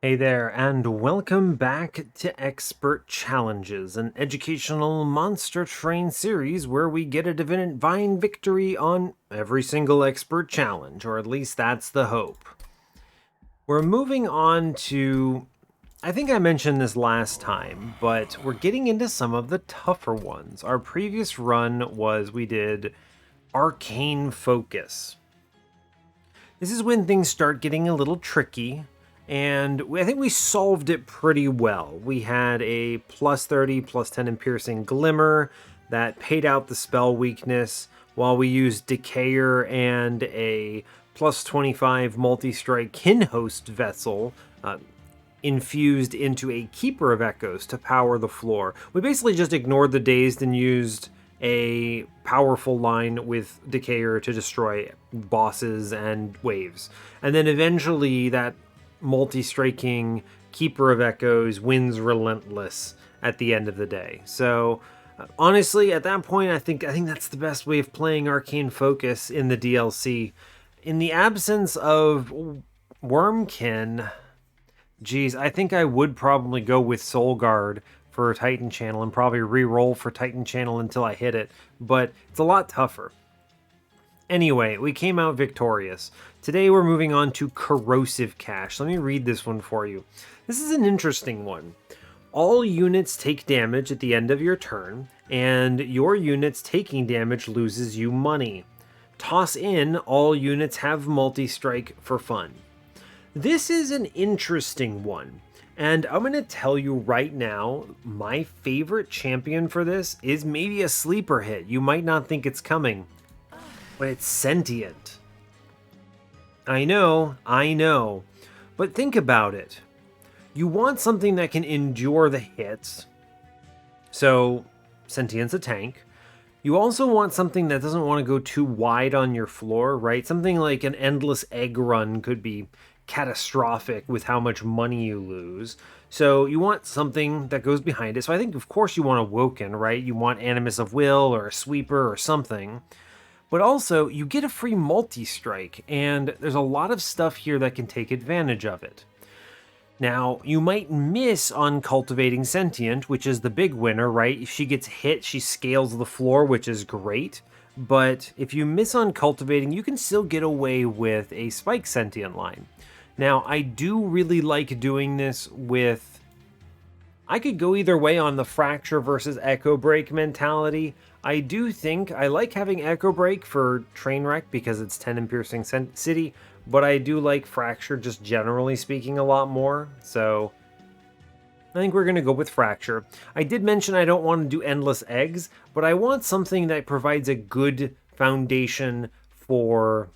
Hey there, and welcome back to Expert Challenges, an educational monster train series where we get a divine victory on every single expert challenge, or at least that's the hope. We're moving on to, I think I mentioned this last time, but we're getting into some of the tougher ones. Our previous run was we did Arcane Focus. This is when things start getting a little tricky, and I think we solved it pretty well. We had a plus 30, plus 10 in Piercing Glimmer that paid out the spell weakness, while we used Decayer and a plus 25 multi-strike Kinhost Vessel infused into a Keeper of Echoes to power the floor. We basically just ignored the dazed and used a powerful line with Decayer to destroy bosses and waves. And then eventually that multi-striking Keeper of Echoes wins relentless at the end of the day. So honestly, at that point, I think that's the best way of playing Arcane Focus in the DLC. In the absence of Wurmkin, geez, I think I would probably go with Soul Guard for Titan Channel and probably re-roll for Titan Channel until I hit it, but it's a lot tougher. Anyway, we came out victorious. Today we're moving on to Corrosive Cache. Let me read this one for you. This is an interesting one. All units take damage at the end of your turn, and your units taking damage loses you money. Toss in all units have multi-strike for fun. This is an interesting one. And I'm going to tell you right now, my favorite champion for this is maybe a sleeper hit. You might not think it's coming, but it's Sentient. I know, but think about it. You want something that can endure the hits, so Sentient's a tank. You also want something that doesn't want to go too wide on your floor, right? Something like an endless egg run could be catastrophic with how much money you lose. So you want something that goes behind it. So I think, of course, you want Awoken, right? You want Animus of Will or a Sweeper or something. But also, you get a free multi-strike, and there's a lot of stuff here that can take advantage of it. Now, you might miss on Cultivating Sentient, which is the big winner, right? If she gets hit, she scales the floor, which is great. But if you miss on Cultivating, you can still get away with a Spike Sentient line. Now, I do really like doing this with... I could go either way on the Fracture versus Echo Break mentality. I do think I like having Echo Break for Trainwreck because it's 10 in Piercing City, but I do like Fracture just generally speaking a lot more, so I think we're going to go with Fracture. I did mention I don't want to do Endless Eggs, but I want something that provides a good foundation for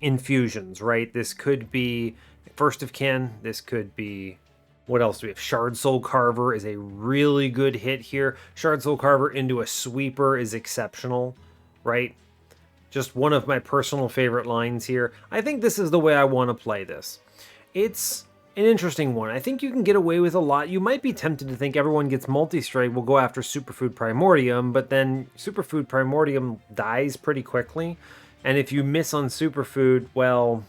infusions, right? This could be First of Kin, this could be... What else do we have? Shard Soul Carver is a really good hit here. Shard Soul Carver into a Sweeper is exceptional, right? Just one of my personal favorite lines here. I think this is the way I want to play this. It's an interesting one. I think you can get away with a lot. You might be tempted to think everyone gets multi-strike, will go after Superfood Primordium, but then Superfood Primordium dies pretty quickly. And if you miss on Superfood, well...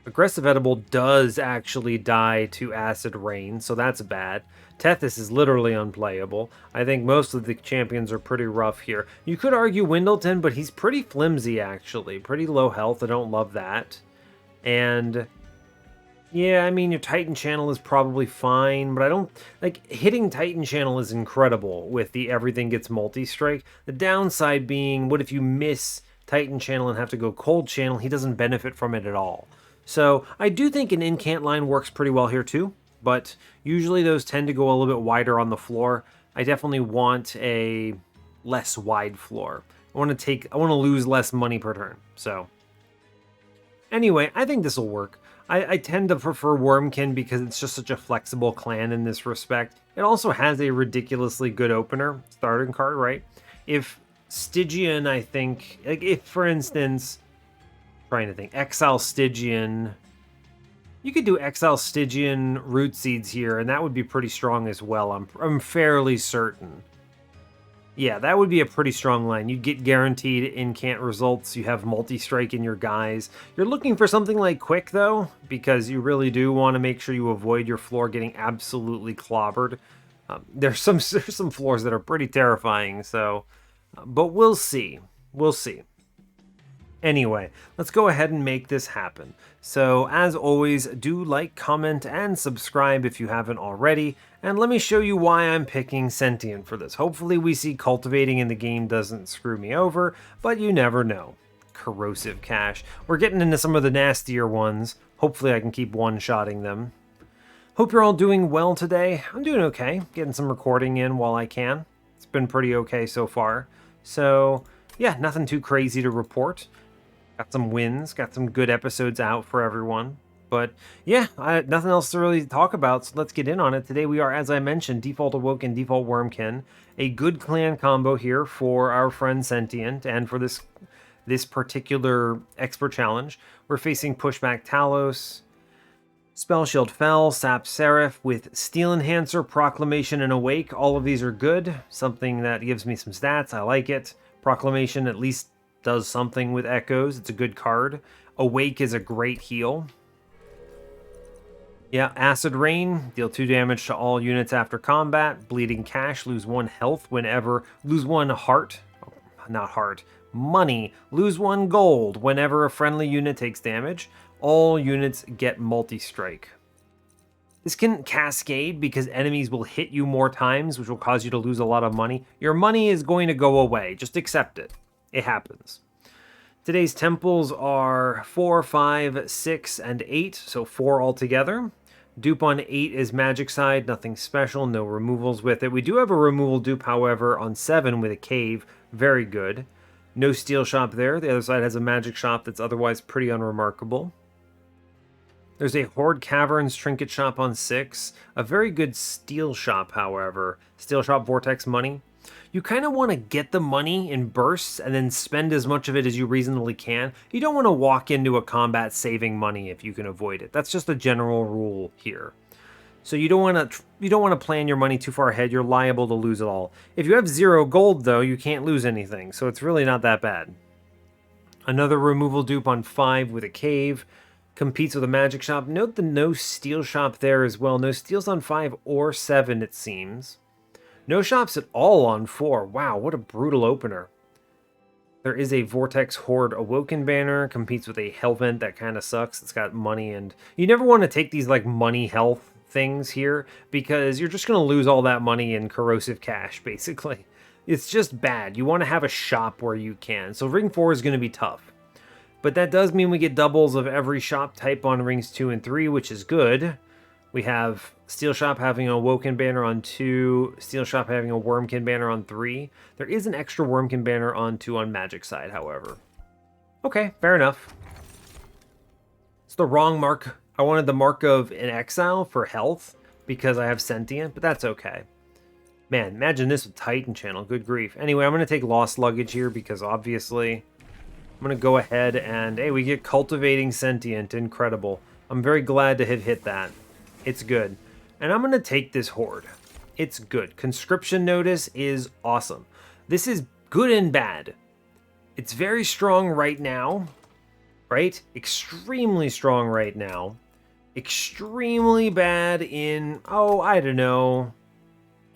Aggressive Edible does actually die to Acid Rain, so that's bad. Tethys is literally unplayable. I think most of the champions are pretty rough here. You could argue Windleton, but he's pretty flimsy, actually. Pretty low health, I don't love that. And... yeah, I mean, your Titan Channel is probably fine, but I don't... like, hitting Titan Channel is incredible with the everything gets multi-strike. The downside being, what if you miss Titan Channel and have to go Cold Channel? He doesn't benefit from it at all. So I do think an incant line works pretty well here too, but usually those tend to go a little bit wider on the floor. I definitely want a less wide floor. I want to lose less money per turn. So anyway, I think this will work. I tend to prefer Wurmkin because it's just such a flexible clan in this respect. It also has a ridiculously good opener starting card, right? If Stygian, I think, like if for instance, trying to think, Exile Stygian, you could do Exile Stygian Root Seeds here, and that would be pretty strong as well. I'm fairly certain. Yeah, that would be a pretty strong line. You'd get guaranteed incant results. You have multi-strike in your guys. You're looking for something like quick, though, because you really do want to make sure you avoid your floor getting absolutely clobbered. There's some floors that are pretty terrifying, so... but we'll see. We'll see. Anyway, let's go ahead and make this happen. So, as always, do like, comment, and subscribe if you haven't already, and let me show you why I'm picking Sentient for this. Hopefully we see cultivating in the game doesn't screw me over, but you never know. Corrosive cash. We're getting into some of the nastier ones. Hopefully I can keep one-shotting them. Hope you're all doing well today. I'm doing okay, getting some recording in while I can. It's been pretty okay so far. So, yeah, nothing too crazy to report. Got some wins, got some good episodes out for everyone. But yeah, nothing else to really talk about, so let's get in on it. Today we are, as I mentioned, default Awoken, default Wurmkin. A good clan combo here for our friend Sentient, and for this particular expert challenge. We're facing Pushback Talos, Spell Shield Fell, Sap Seraph with Steel Enhancer, Proclamation, and Awake. All of these are good, something that gives me some stats. I like it. Proclamation at least does something with echoes. It's a good card. Awake is a great heal. Yeah, Acid Rain, deal 2 damage to all units after combat. Bleeding Cash, lose 1 health whenever, lose 1 heart, not heart, money, lose 1 gold whenever a friendly unit takes damage. All units get multi-strike. This can cascade because enemies will hit you more times, which will cause you to lose a lot of money. Your money is going to go away, just accept it. It happens. Today's temples are 4, 5, 6, and 8, so 4 altogether. Dupe on 8 is magic side, nothing special, no removals with it. We do have a removal dupe, however, on 7 with a cave, very good. No steel shop there. The other side has a magic shop that's otherwise pretty unremarkable. There's a Horde Caverns trinket shop on 6, a very good steel shop, however. Steel shop Vortex money. You kind of want to get the money in bursts and then spend as much of it as you reasonably can. You don't want to walk into a combat saving money if you can avoid it. That's just a general rule here. So you don't want to plan your money too far ahead. You're liable to lose it all. If you have 0 gold though, you can't lose anything. So it's really not that bad. Another removal dupe on 5 with a cave. Competes with a magic shop. Note the no steel shop there as well. No steals on 5 or 7 it seems. No shops at all on 4. Wow, what a brutal opener. There is a Vortex Horde Awoken banner. Competes with a Hellvent. That kind of sucks. It's got money, and you never want to take these like money health things here because you're just going to lose all that money in corrosive cash, basically. It's just bad. You want to have a shop where you can. So Ring 4 is going to be tough. But that does mean we get doubles of every shop type on Rings 2 and 3, which is good. We have Steel Shop having a Awoken banner on 2, Steel Shop having a Wurmkin banner on 3. There is an extra Wurmkin banner on 2 on Magic side, however. Okay, fair enough. It's the wrong mark. I wanted the mark of an exile for health because I have Sentient, but that's okay. Man, imagine this with Titan Channel. Good grief. Anyway, I'm going to take Lost Luggage here because obviously I'm going to go ahead and, hey, we get Cultivating Sentient. Incredible. I'm very glad to have hit that. It's good. And I'm going to take this Horde. It's good. Conscription Notice is awesome. This is good and bad. It's very strong right now, right? Extremely strong right now. Extremely bad in, oh, I don't know,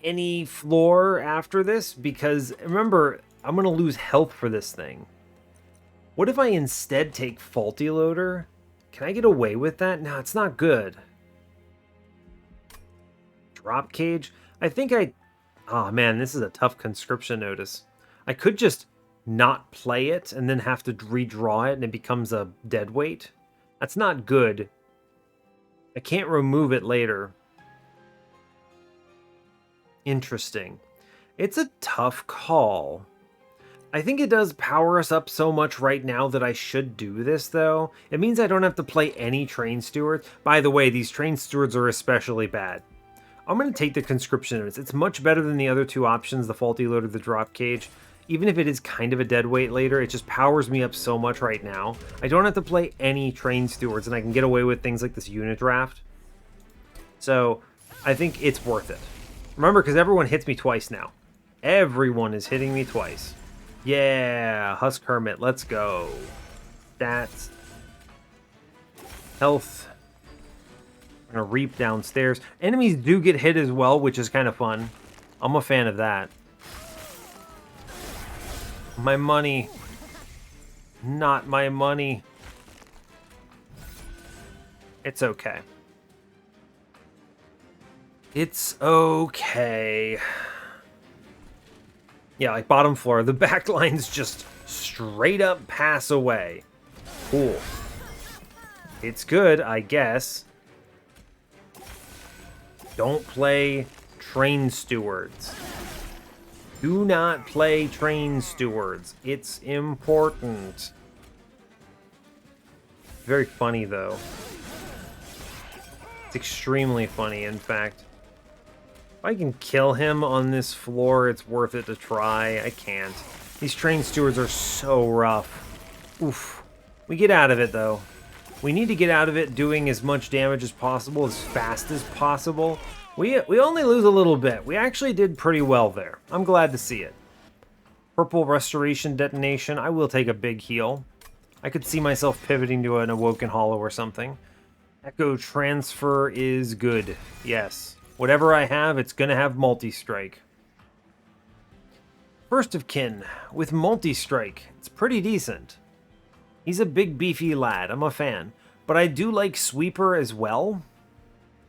any floor after this, because remember, I'm going to lose health for this thing. What if I instead take Faulty Loader? Can I get away with that? No, it's not good. Drop Cage? I think oh man, this is a tough conscription notice. I could just not play it and then have to redraw it and it becomes a dead weight. That's not good. I can't remove it later. Interesting. It's a tough call. I think it does power us up so much right now that I should do this, though. It means I don't have to play any Train Stewards. By the way, these Train Stewards are especially bad. I'm going to take the Conscription Notice. It's much better than the other two options, the Faulty Loader, the Drop Cage. Even if it is kind of a dead weight later, it just powers me up so much right now. I don't have to play any Train Stewards, and I can get away with things like this unit draft. So, I think it's worth it. Remember, because everyone hits me twice now. Everyone is hitting me twice. Yeah, Husk Hermit, let's go. Stats. Health. I'm gonna reap downstairs. Enemies do get hit as well, which is kind of fun. I'm a fan of that. My money. Not my money. It's okay. It's okay. Yeah, like bottom floor. The back lines just straight up pass away. Cool. It's good, I guess. Don't play train stewards. Do not play train stewards. It's important. Very funny, though. It's extremely funny, in fact. If I can kill him on this floor, it's worth it to try. I can't. These train stewards are so rough. Oof. We get out of it, though. We need to get out of it doing as much damage as possible, as fast as possible. We only lose a little bit. We actually did pretty well there. I'm glad to see it. Purple Restoration Detonation. I will take a big heal. I could see myself pivoting to an Awoken Hollow or something. Echo Transfer is good. Yes. Whatever I have, it's going to have multi-strike. First of Kin with multi-strike. It's pretty decent. He's a big beefy lad. I'm a fan. But I do like Sweeper as well.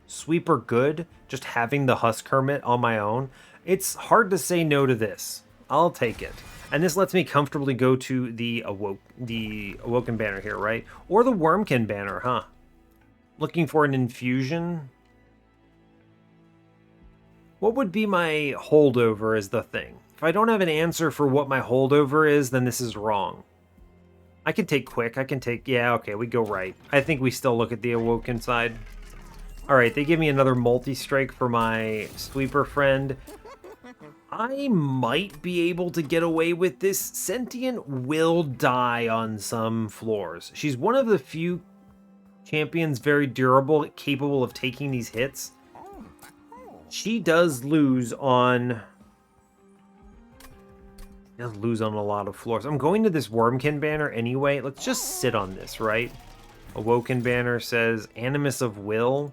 Sweeper good. Just having the Husk Hermit on my own. It's hard to say no to this. I'll take it. And this lets me comfortably go to the Awoken banner here, right? Or the Wurmkin banner, huh? Looking for an infusion. What would be my holdover is the thing. If I don't have an answer for what my holdover is, then this is wrong. I can take quick. I can take... Yeah, okay, we go right. I think we still look at the Awoken side. Alright, they give me another multi-strike for my Sweeper friend. I might be able to get away with this. Sentient will die on some floors. She's one of the few champions very durable, capable of taking these hits. She does lose on... does lose on a lot of floors. I'm going to this Wurmkin banner anyway. Let's just sit on this, right? Awoken banner says Animus of Will.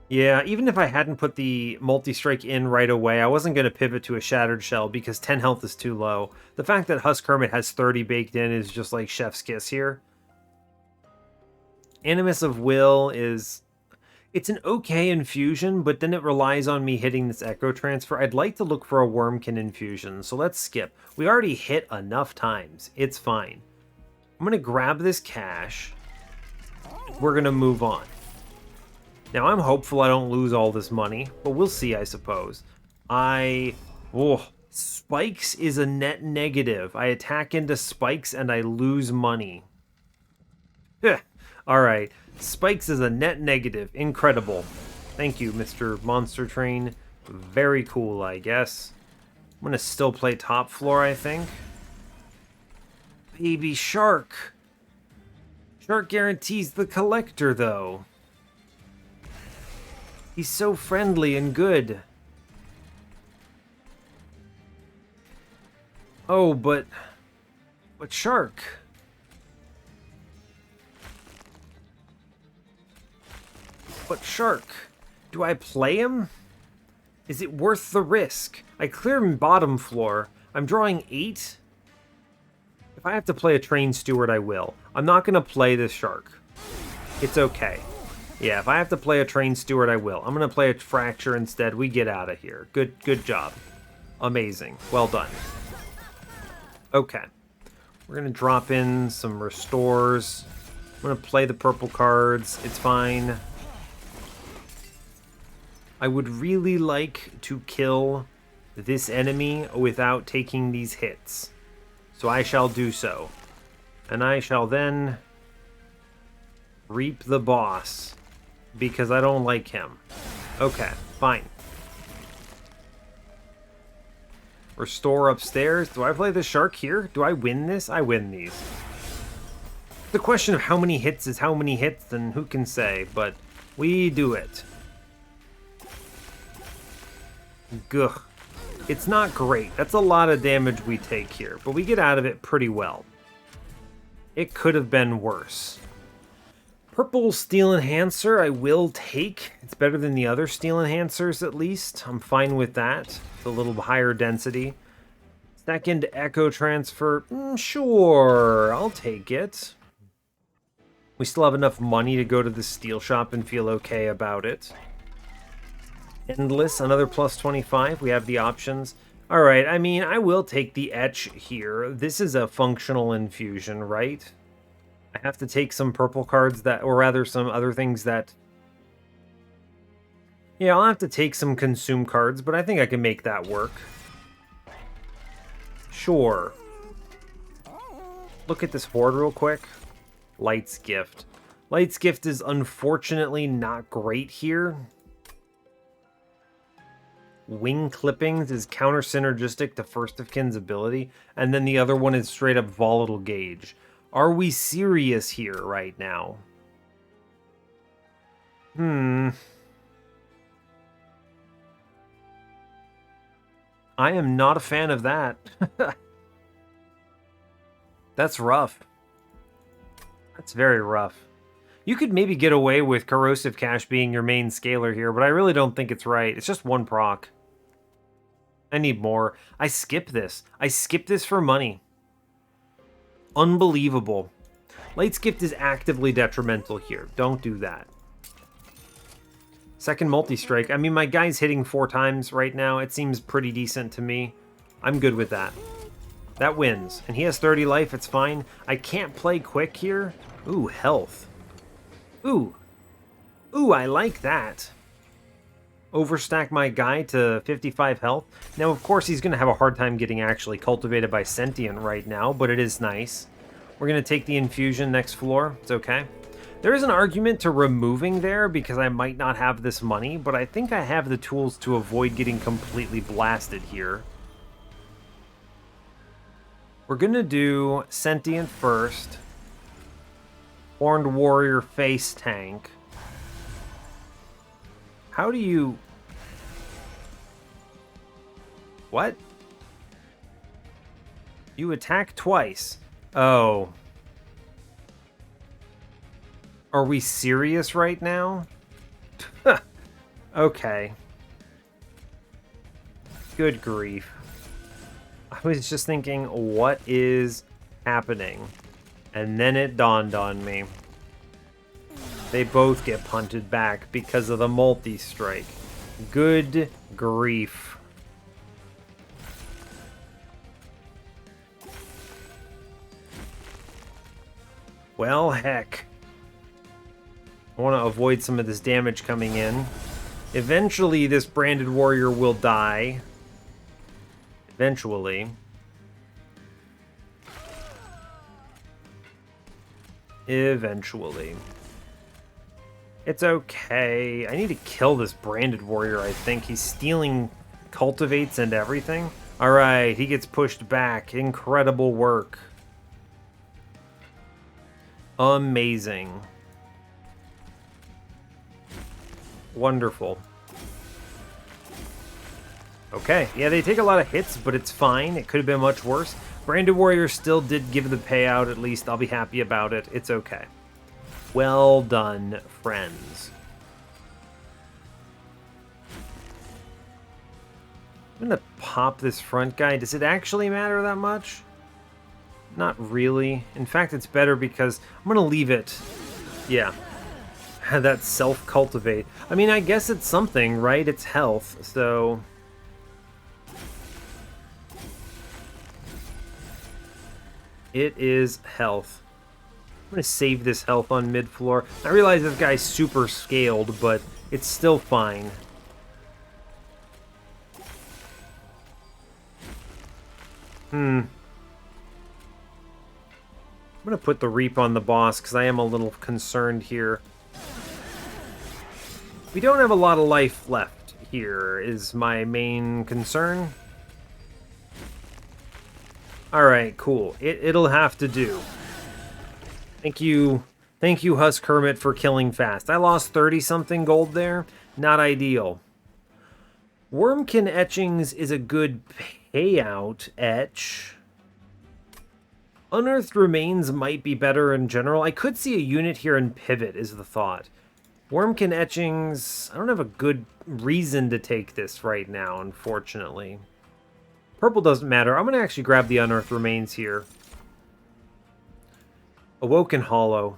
Yeah, even if I hadn't put the multi-strike in right away, I wasn't going to pivot to a Shattered Shell because 10 health is too low. The fact that Husk Hermit has 30 baked in is just like chef's kiss here. Animus of Will is... it's an okay infusion, but then it relies on me hitting this Echo Transfer. I'd like to look for a Wurmkin infusion, so let's skip. We already hit enough times. It's fine. I'm going to grab this cash. We're going to move on. Now, I'm hopeful I don't lose all this money, but we'll see, I suppose. Spikes is a net negative. I attack into spikes and I lose money. Alright, spikes is a net negative. Incredible. Thank you, Mr. Monster Train. Very cool, I guess. I'm gonna still play top floor, I think. Baby Shark. Shark guarantees the collector, though. He's so friendly and good. Oh, but Shark... But Shark, do I play him? Is it worth the risk? I clear him bottom floor. I'm drawing 8. If I have to play a Train Steward, I will. I'm not going to play this Shark. It's okay. Yeah, if I have to play a Train Steward, I will. I'm going to play a Fracture instead. We get out of here. Good job. Amazing. Well done. Okay. We're going to drop in some Restores. I'm going to play the purple cards. It's fine. I would really like to kill this enemy without taking these hits. So I shall do so. And I shall then reap the boss because I don't like him. Okay, fine. Restore upstairs. Do I play the Shark here? Do I win this? I win these. The question of how many hits is how many hits, and who can say, but we do it. Gugh. It's not great. That's a lot of damage we take here, but we get out of it pretty well. It could have been worse. Purple Steel Enhancer I will take. It's better than the other Steel Enhancers, at least. I'm fine with that. It's a little higher density. Second Echo Transfer. Sure, I'll take it. We still have enough money to go to the steel shop and feel okay about it. Endless, another plus 25. We have the options. Alright, I mean, I will take the Etch here. This is a functional infusion, right? I have to take some purple cards that, or rather some other things that... Yeah, I'll have to take some consume cards, but I think I can make that work. Sure. Look at this horde real quick. Light's Gift. Light's Gift is unfortunately not great here. Wing Clippings is counter-synergistic to First of Kin's ability, and then the other one is straight up Volatile Gauge. Are we serious here right now? I am not a fan of that. That's rough. That's very rough. You could maybe get away with Corrosive Cash being your main scaler here, but I really don't think it's right. It's just one proc. I need more. I skip this. I skip this for money. Unbelievable. Light's Gift is actively detrimental here. Don't do that. Second multi-strike. I mean, my guy's hitting 4 times right now. It seems pretty decent to me. I'm good with that. That wins. And he has 30 life. It's fine. I can't play quick here. Ooh, health. Ooh. Ooh, I like that. Overstack my guy to 55 health. Now, of course, he's going to have a hard time getting actually cultivated by Sentient right now, but it is nice. We're going to take the infusion next floor. It's okay. There is an argument to removing there because I might not have this money, but I think I have the tools to avoid getting completely blasted here. We're going to do Sentient first. Horned Warrior face tank. How do you... What? You attack twice. Oh. Are we serious right now? Okay. Good grief. I was just thinking, what is happening? And then it dawned on me. They both get punted back because of the multi-strike. Good grief. Well, heck. I want to avoid some of this damage coming in. Eventually, this branded warrior will die. Eventually. Eventually. It's okay. I need to kill this branded warrior, I think. He's stealing cultivates and everything. Alright, he gets pushed back. Incredible work. Amazing. Wonderful. Okay, yeah, they take a lot of hits, but it's fine. It could have been much worse. Branded Warrior still did give the payout, at least. I'll be happy about it. It's okay. Well done, friends. I'm gonna pop this front guy. Does it actually matter that much? Not really. In fact, it's better because I'm gonna leave it. Yeah. That self-cultivate. I mean, I guess it's something, right? It's health, so... It is health. I'm going to save this health on mid-floor. I realize this guy's super scaled, but it's still fine. I'm going to put the Reap on the boss, because I am a little concerned here. We don't have a lot of life left here, is my main concern. Alright, cool. It'll have to do. Thank you, Husk Hermit, for killing fast. I lost 30-something gold there. Not ideal. Wurmkin etchings is a good payout etch. Unearthed remains might be better in general. I could see a unit here and pivot is the thought. Wurmkin etchings, I don't have a good reason to take this right now, unfortunately. Purple doesn't matter. I'm going to actually grab the unearthed remains here. Awoken Hollow.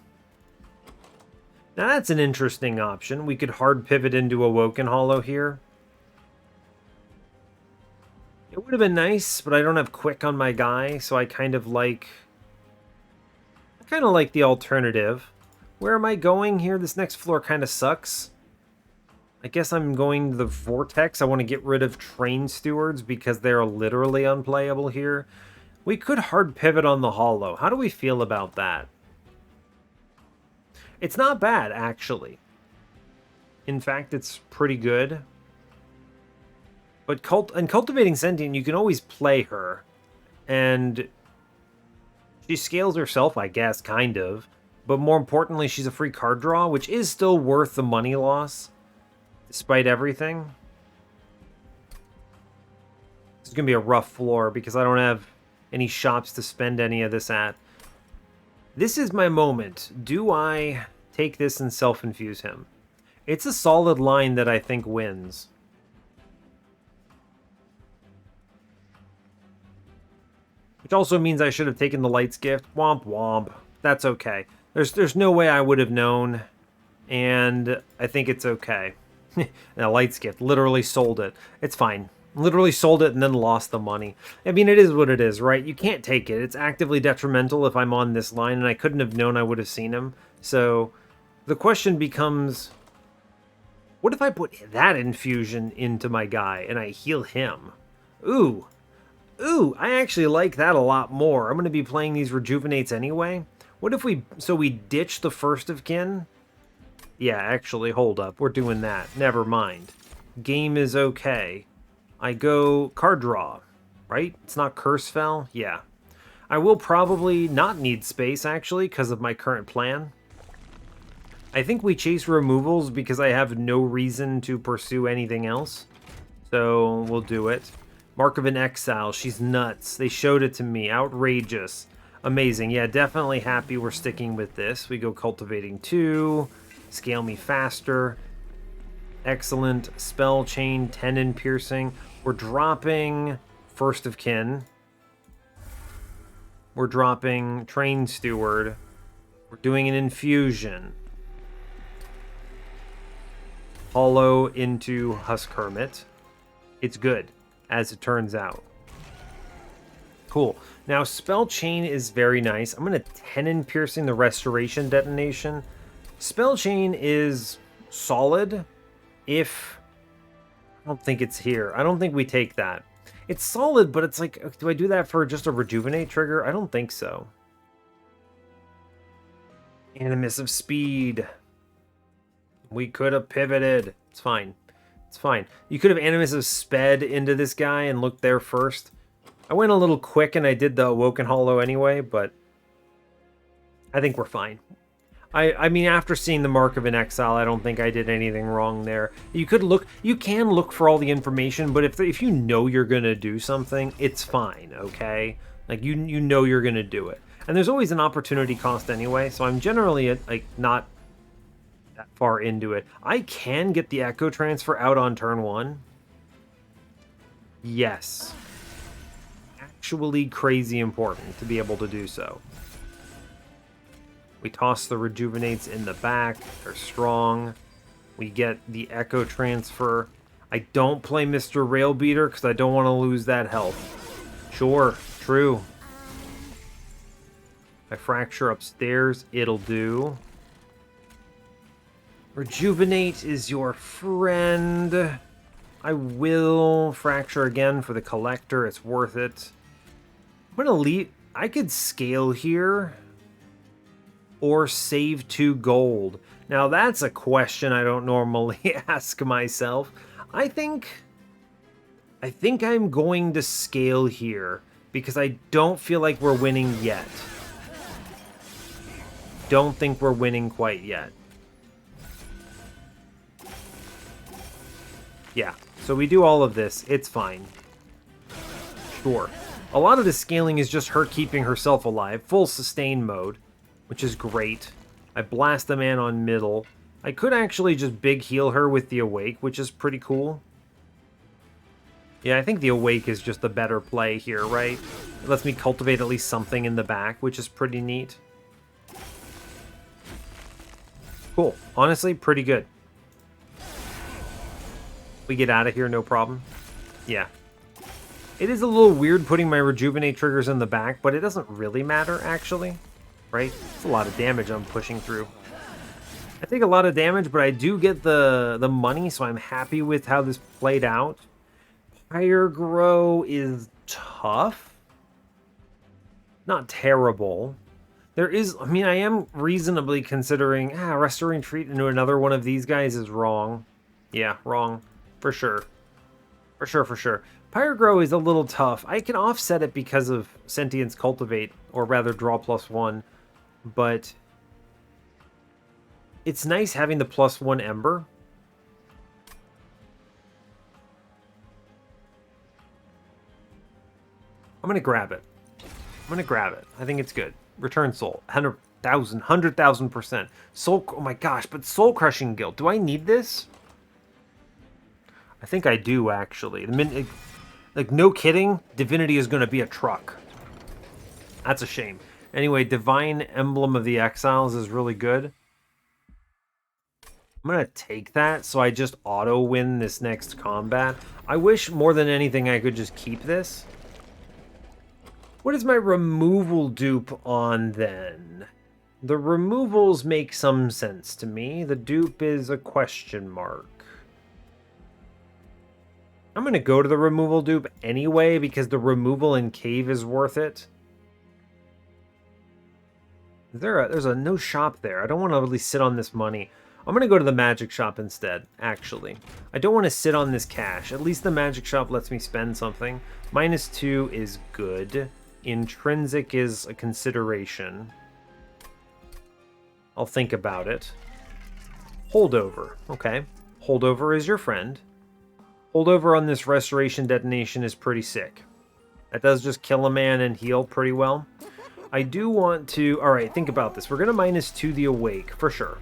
Now that's an interesting option. We could hard pivot into Awoken Hollow here. It would have been nice, but I don't have quick on my guy, so I kind of like the alternative. Where am I going here? This next floor kind of sucks. I guess I'm going to the Vortex. I want to get rid of Train Stewards because they're literally unplayable here. We could hard pivot on the Hollow. How do we feel about that? It's not bad, actually. In fact, it's pretty good. But Cultivating Sentient, you can always play her. And she scales herself, I guess, kind of. But more importantly, she's a free card draw, which is still worth the money loss. Despite everything. This is going to be a rough floor because I don't have any shops to spend any of this at. This is my moment. Do I take this and self-infuse him? It's a solid line that I think wins. Which also means I should have taken the Light's Gift. Womp womp. That's okay. There's no way I would have known. And I think it's okay. Now, Light's Gift. Literally sold it. It's fine. Literally sold it and then lost the money. I mean, it is what it is, right? You can't take it. It's actively detrimental if I'm on this line, and I couldn't have known I would have seen him. So, the question becomes, what if I put that infusion into my guy and I heal him? Ooh. Ooh, I actually like that a lot more. I'm going to be playing these rejuvenates anyway. What if we ditch the first of kin? Yeah, actually, hold up. We're doing that. Never mind. Game is okay. I go card draw, right? It's not Curse Fell? Yeah. I will probably not need space, actually, because of my current plan. I think we chase removals because I have no reason to pursue anything else. So, we'll do it. Mark of an Exile. She's nuts. They showed it to me. Outrageous. Amazing. Yeah, definitely happy we're sticking with this. We go Cultivating 2. Scale me faster. Excellent. Spell Chain. 10 in Piercing. We're dropping First of Kin. We're dropping Train Steward. We're doing an Infusion. Hollow into Husk Hermit. It's good, as it turns out. Cool. Now, Spell Chain is very nice. I'm going to 10 in Piercing the Restoration Detonation. Spell Chain is solid if... I don't think it's here. I don't think we take that. It's solid, but it's like, do I do that for just a Rejuvenate trigger? I don't think so. Animus of Speed. We could have pivoted. It's fine. It's fine. You could have Animus of Sped into this guy and looked there first. I went a little quick and I did the Awoken Hollow anyway, but I think we're fine. I mean, after seeing the Mark of an Exile, I don't think I did anything wrong there. You can look for all the information, but if you know you're gonna do something, it's fine, okay? Like you know you're gonna do it, and there's always an opportunity cost anyway. So I'm generally like not that far into it. I can get the Echo Transfer out on turn 1. Yes, actually crazy important to be able to do so. We toss the Rejuvenates in the back. They're strong. We get the Echo Transfer. I don't play Mr. Railbeater because I don't want to lose that health. Sure, true. I Fracture upstairs. It'll do. Rejuvenate is your friend. I will Fracture again for the Collector. It's worth it. I'm going to leave... I could scale here. Or save 2 gold. Now that's a question I don't normally ask myself. I think I'm going to scale here because I don't feel like we're winning yet. Don't think we're winning quite yet. Yeah, So we do all of this. It's fine. Sure. A lot of the scaling is just her keeping herself alive. Full sustain mode, which is great. I blast the man on middle. I could actually just big heal her with the Awake, which is pretty cool. Yeah, I think the Awake is just the better play here, right? It lets me cultivate at least something in the back, which is pretty neat. Cool. Honestly, pretty good. We get out of here, no problem. Yeah. It is a little weird putting my Rejuvenate triggers in the back, but it doesn't really matter, actually. Right? It's a lot of damage I'm pushing through. I take a lot of damage, but I do get the money, so I'm happy with how this played out. Fire Grow is tough. Not terrible. There is, I mean, I am reasonably considering, Restoring Treat into another one of these guys is wrong. Yeah, wrong. For sure. For sure, for sure. Pyrogrow is a little tough. I can offset it because of Sentience Cultivate, or rather draw +1, but it's nice having the +1 Ember. I'm going to grab it. I'm going to grab it. I think it's good. Return Soul. 100,000%. Soul, oh my gosh, but Soul Crushing Guild. Do I need this? I think I do, actually. Like, no kidding, Divinity is going to be a truck. That's a shame. Anyway, Divine Emblem of the Exiles is really good. I'm going to take that, so I just auto-win this next combat. I wish, more than anything, I could just keep this. What is my removal dupe on, then? The removals make some sense to me. The dupe is a question mark. I'm going to go to the removal dupe anyway, because the removal in cave is worth it. There's a no shop there. I don't want to really sit on this money. I'm going to go to the magic shop instead, actually. I don't want to sit on this cash. At least the magic shop lets me spend something. -2 is good. Intrinsic is a consideration. I'll think about it. Holdover. Okay. Holdover is your friend. Holdover on this Restoration Detonation is pretty sick. That does just kill a man and heal pretty well. I do want to... Alright, think about this. We're going to -2 the Awake, for sure.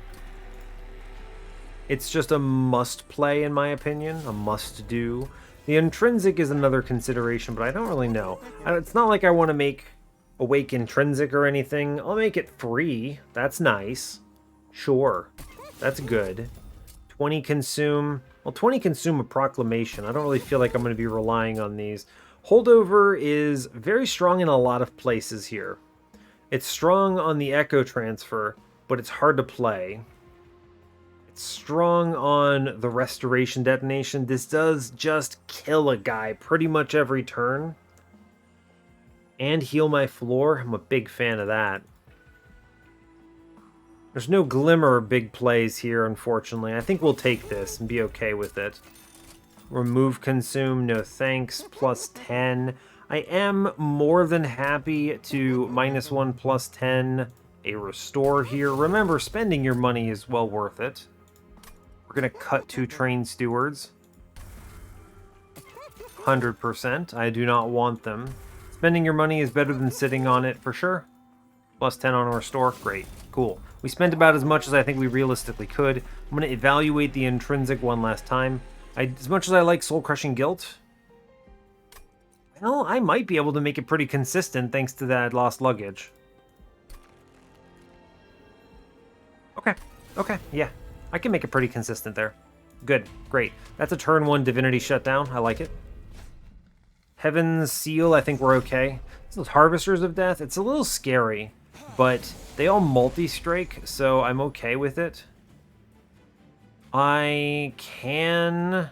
It's just a must-play, in my opinion. A must-do. The Intrinsic is another consideration, but I don't really know. It's not like I want to make Awake Intrinsic or anything. I'll make it free. That's nice. Sure. That's good. 20 consume... Well, 20 consume a Proclamation. I don't really feel like I'm going to be relying on these. Holdover is very strong in a lot of places here. It's strong on the Echo Transfer, but it's hard to play. It's strong on the Restoration Detonation. This does just kill a guy pretty much every turn. And heal my floor. I'm a big fan of that. There's no glimmer of big plays here, unfortunately. I think we'll take this and be okay with it. Remove consume, no thanks, +10. I am more than happy to -1 +10 a restore here. Remember, spending your money is well worth it. We're going to cut 2 Train Stewards. 100%. I do not want them. Spending your money is better than sitting on it for sure. +10 on a restore. Great. Cool. We spent about as much as I think we realistically could. I'm going to evaluate the Intrinsic one last time. As much as I like Soul Crushing Guilt, well, I might be able to make it pretty consistent thanks to that lost luggage. Okay. Okay, yeah. I can make it pretty consistent there. Good. Great. That's a turn 1 Divinity shutdown. I like it. Heaven's Seal, I think we're okay. Those Harvesters of Death, it's a little scary, but they all multi-strike, so I'm okay with it. I can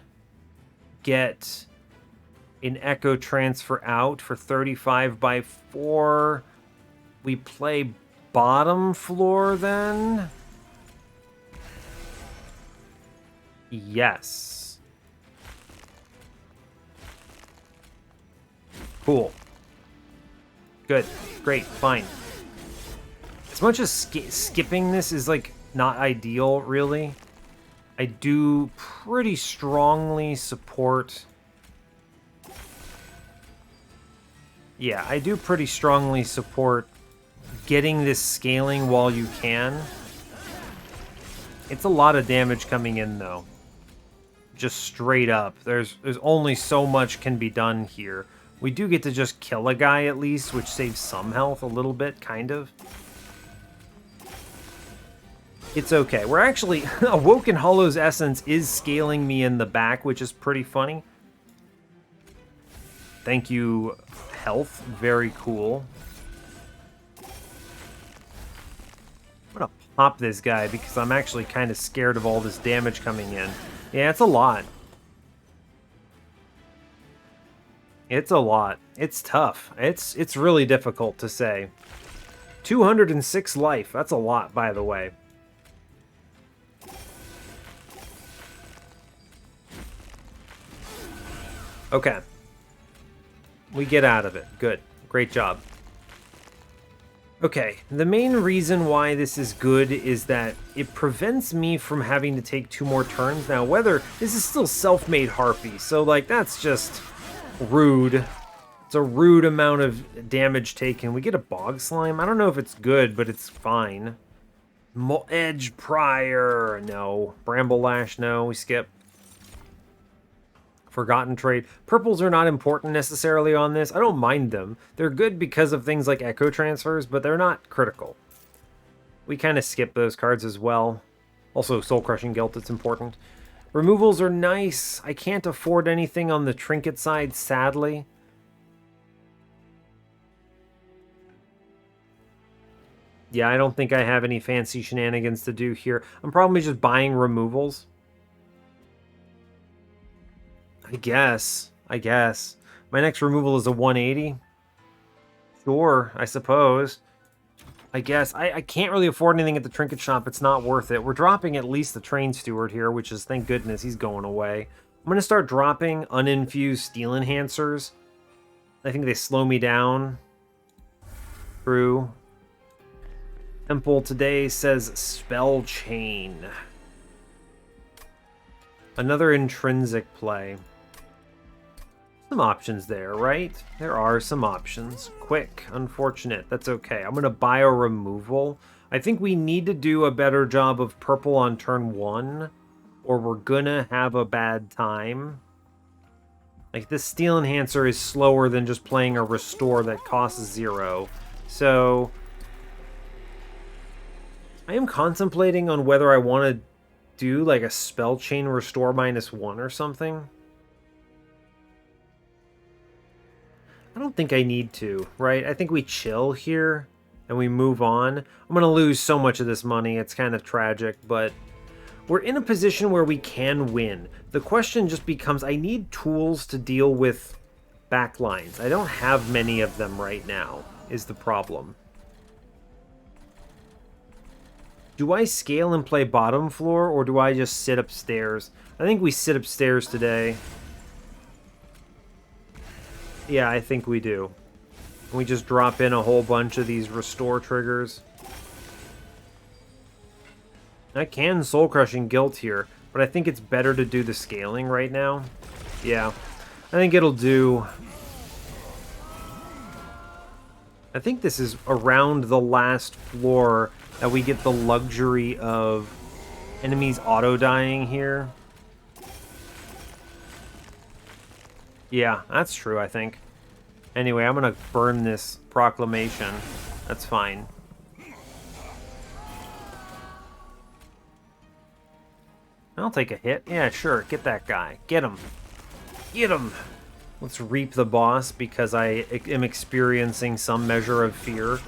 get an Echo Transfer out for 35 by 4. We play bottom floor then? Yes. Cool. Good. Great. Fine. As much as skipping this is, like, not ideal, really, I do pretty strongly support... Yeah, I do pretty strongly support getting this scaling while you can. It's a lot of damage coming in, though. Just straight up. There's only so much can be done here. We do get to just kill a guy at least, which saves some health a little bit, kind of. It's okay. We're actually... Awoken Hollow's Essence is scaling me in the back, which is pretty funny. Thank you, health. Very cool. I'm gonna pop this guy because I'm actually kind of scared of all this damage coming in. Yeah, it's a lot. It's a lot. It's tough. It's really difficult to say. 206 life. That's a lot, by the way. Okay. We get out of it. Good. Great job. Okay, the main reason why this is good is that it prevents me from having to take 2 more turns. Now, whether this is still self-made Harpy, so, like, that's just rude. It's a rude amount of damage taken. We get a Bog Slime. I don't know if it's good, but it's fine. Edge Prior. No. Bramble Lash. No. We skip. Forgotten Trait. Purples are not important necessarily on this. I don't mind them. They're good because of things like Echo Transfers, but they're not critical. We kind of skip those cards as well. Also, Soul Crushing Guilt, it's important. Removals are nice. I can't afford anything on the trinket side, sadly. Yeah, I don't think I have any fancy shenanigans to do here. I'm probably just buying removals. I guess. My next removal is a 180. Sure, I suppose. I guess. I can't really afford anything at the trinket shop. It's not worth it. We're dropping at least the Train Steward here, which is, thank goodness, he's going away. I'm going to start dropping uninfused Steel Enhancers. I think they slow me down. True. Temple today says Spell Chain. Another intrinsic play. Some options there, right? There are some options. Quick, unfortunate. That's okay. I'm going to buy a removal. I think we need to do a better job of purple on turn 1, or we're going to have a bad time. Like, this Steel Enhancer is slower than just playing a Restore that costs 0. So, I am contemplating on whether I want to do, like, a Spell Chain Restore -1 or something. I don't think I need to, right? I think we chill here and we move on. I'm going to lose so much of this money. It's kind of tragic, but we're in a position where we can win. The question just becomes, I need tools to deal with backlines. I don't have many of them right now, is the problem. Do I scale and play bottom floor, or do I just sit upstairs? I think we sit upstairs today. Yeah, I think we do. We just drop in a whole bunch of these restore triggers. I can Soul Crushing Guilt here, but I think it's better to do the scaling right now. Yeah, I think it'll do. I think this is around the last floor that we get the luxury of enemies auto-dying here. Yeah, that's true, I think. Anyway, I'm gonna burn this proclamation. That's fine. I'll take a hit. Yeah, sure. Get that guy. Get him. Get him! Let's reap the boss because I am experiencing some measure of fear.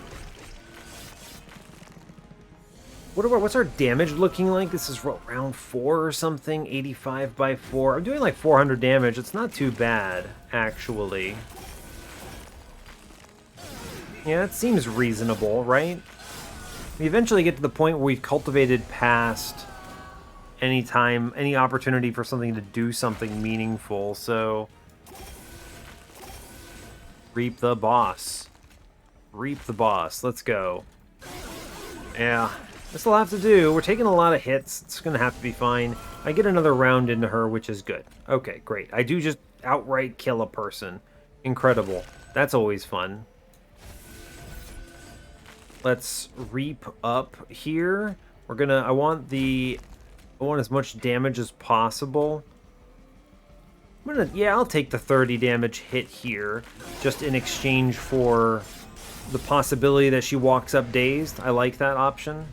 What's our damage looking like? This is what, round 4 or something? 85 by 4. I'm doing like 400 damage. It's not too bad, actually. Yeah, it seems reasonable, right? We eventually get to the point where we've cultivated past any opportunity for something to do something meaningful, so... Reap the boss. Reap the boss. Let's go. Yeah. This will have to do. We're taking a lot of hits. It's going to have to be fine. I get another round into her, which is good. Okay, great. I do just outright kill a person. Incredible. That's always fun. Let's reap up here. We're gonna, I want as much damage as possible. Yeah, I'll take the 30 damage hit here, just in exchange for the possibility that she walks up dazed. I like that option.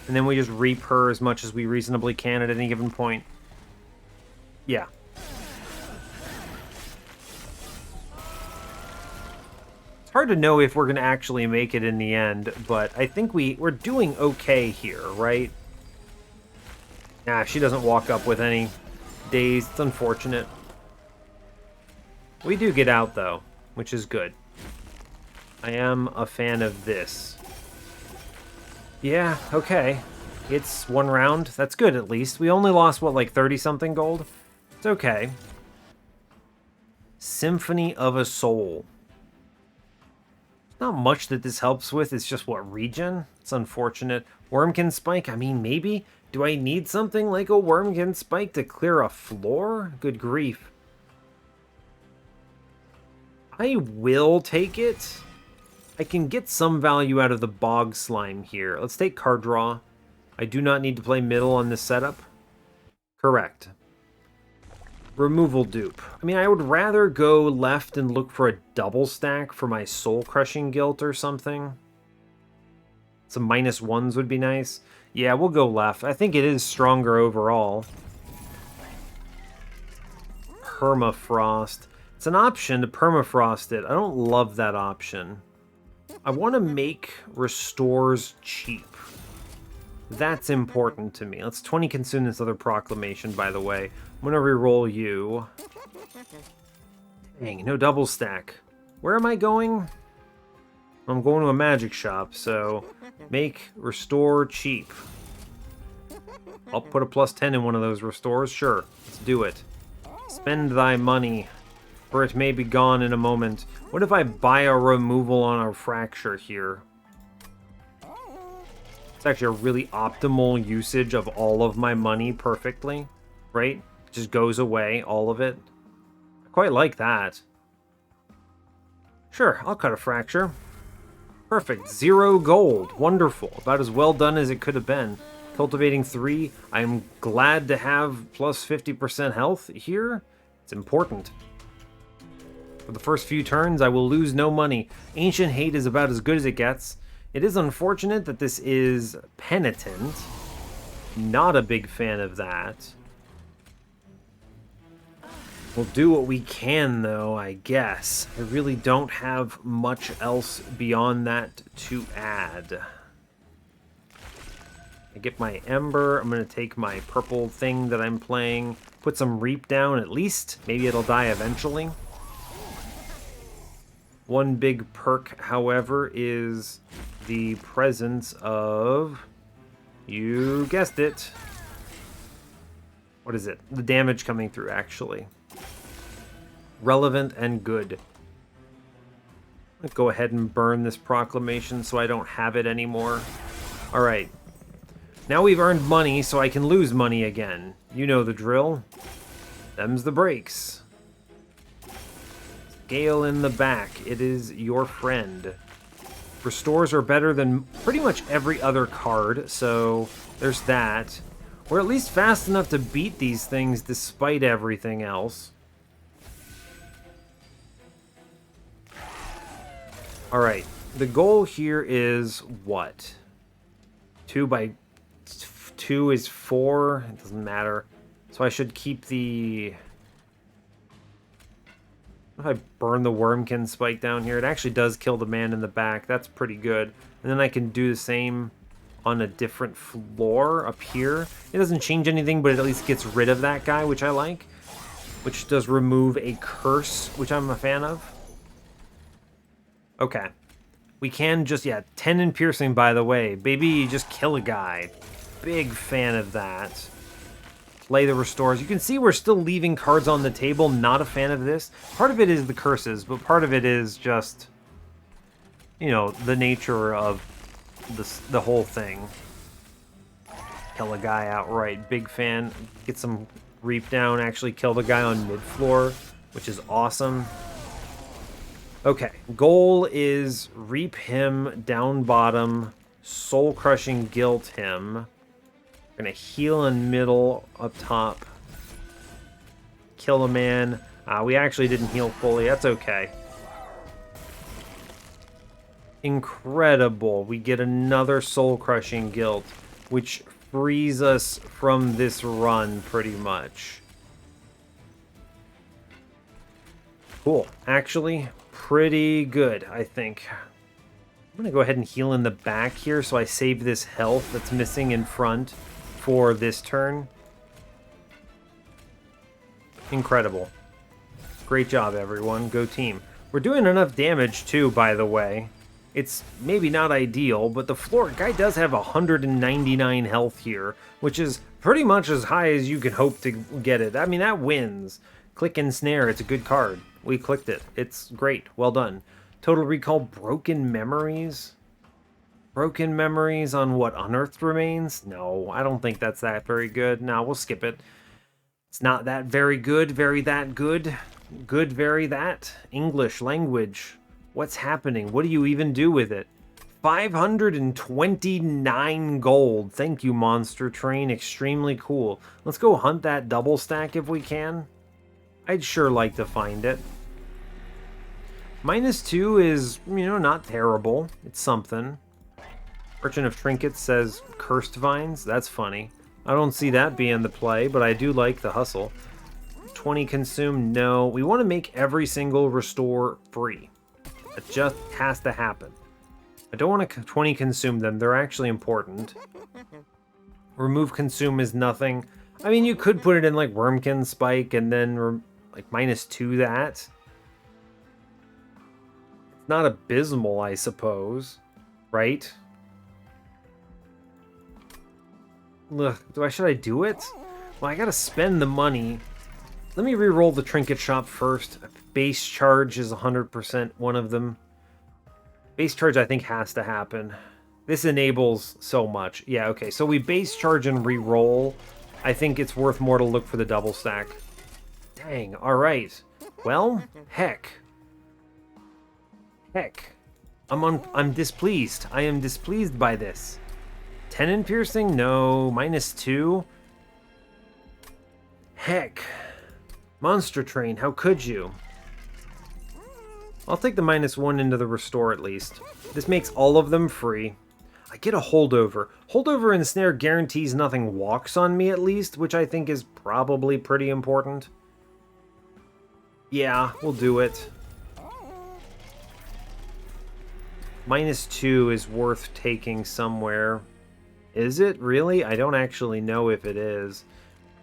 And then we just reap her as much as we reasonably can at any given point. Yeah. It's hard to know if we're going to actually make it in the end, but I think we're doing okay here, right? Nah, she doesn't walk up with any daze. It's unfortunate. We do get out, though, which is good. I am a fan of this. Yeah, okay. It's one round. That's good, at least. We only lost, what, like 30-something gold? It's okay. Symphony of a Soul. Not much that this helps with. It's just, what, regen? It's unfortunate. Wurmkin Spike? I mean, maybe. Do I need something like a Wurmkin Spike to clear a floor? Good grief. I will take it. I can get some value out of the Bog Slime here. Let's take card draw. I do not need to play middle on this setup. Correct. Removal dupe. I mean, I would rather go left and look for a double stack for my Soul Crushing Guilt or something. Some -1s would be nice. Yeah, we'll go left. I think it is stronger overall. Permafrost. It's an option to permafrost it. I don't love that option. I want to make restores cheap. That's important to me. Let's 20 consume this other proclamation, by the way. I'm going to reroll you. Dang, no double stack. Where am I going? I'm going to a magic shop, so make restore cheap. I'll put a +10 in one of those restores. Sure, let's do it. Spend thy money, for it may be gone in a moment. What if I buy a removal on a fracture here? It's actually a really optimal usage of all of my money perfectly, right? It just goes away, all of it. I quite like that. Sure, I'll cut a fracture. Perfect. 0 gold. Wonderful. About as well done as it could have been. Cultivating 3. I'm glad to have plus 50% health here. It's important. For the first few turns, I will lose no money. Ancient Hate is about as good as it gets. It is unfortunate that this is Penitent. Not a big fan of that. We'll do what we can, though, I guess. I really don't have much else beyond that to add. I get my Ember. I'm going to take my purple thing that I'm playing. Put some Reap down, at least. Maybe it'll die eventually. One big perk, however, is the presence of... You guessed it. What is it? The damage coming through, actually. Relevant and good. Let's go ahead and burn this proclamation so I don't have it anymore. Alright. Now we've earned money, so I can lose money again. You know the drill. Them's the breaks. Gale in the back. It is your friend. Restores are better than pretty much every other card, so there's that. We're at least fast enough to beat these things despite everything else. Alright, the goal here is what? 2 by 2 is 4. It doesn't matter. So I should keep the... If I burn the Wurmkin Spike down here, it actually does kill the man in the back. That's pretty good. And then I can do the same on a different floor up here. It doesn't change anything, but it at least gets rid of that guy, which I like. Which does remove a curse, which I'm a fan of. Okay. We can just, 10 in piercing, by the way. Baby, just kill a guy. Big fan of that. Play the restores. You can see we're still leaving cards on the table. Not a fan of this. Part of it is the curses, but part of it is just you know, the nature of the whole thing. Kill a guy outright. Big fan. Get some reap down. Actually kill the guy on mid-floor, which is awesome. Okay, goal is reap him down bottom, soul crushing guilt him. We're gonna heal in middle up top. Kill a man. We actually didn't heal fully. That's okay. Incredible. We get another soul crushing guilt, which frees us from this run pretty much. Cool. Actually, pretty good, I think. I'm going to go ahead and heal in the back here so I save this health that's missing in front for this turn. Incredible. Great job, everyone. Go team. We're doing enough damage, too, by the way. It's maybe not ideal, but the floor guy does have 199 health here, which is pretty much as high as you can hope to get it. I mean, that wins. Click and snare. It's a good card. We clicked it. It's great. Well done. Total recall, broken memories. Broken memories on what? Unearthed remains? No, I don't think that's that very good. No, we'll skip it. It's not that very good. Very that good. Good, very that. English language. What's happening? What do you even do with it? 529 gold. Thank you, Monster Train. Extremely cool. Let's go hunt that double stack if we can. I'd sure like to find it. -2 is, you know, not terrible. It's something. Merchant of Trinkets says Cursed Vines. That's funny. I don't see that being the play, but I do like the hustle. 20 consume. No. We want to make every single restore free. It just has to happen. I don't want to 20 consume them. They're actually important. Remove consume is nothing. I mean, you could put it in like Wurmkin Spike and then like -2 that. It's not abysmal, I suppose. Right? Ugh, should I do it? Well, I gotta spend the money. Let me re-roll the trinket shop first. Base charge is 100% one of them. Base charge, I think, has to happen. This enables so much. Yeah, okay. So we base charge and re-roll. I think it's worth more to look for the double stack. Dang, alright. Well, heck. Heck. I'm displeased. I am displeased by this. Tenon piercing? No. -2. Heck. Monster Train, how could you? I'll take the -1 into the restore at least. This makes all of them free. I get a holdover. Holdover and snare guarantees nothing walks on me at least, which I think is probably pretty important. Yeah, we'll do it. -2 is worth taking somewhere. Is it really? I don't actually know if it is.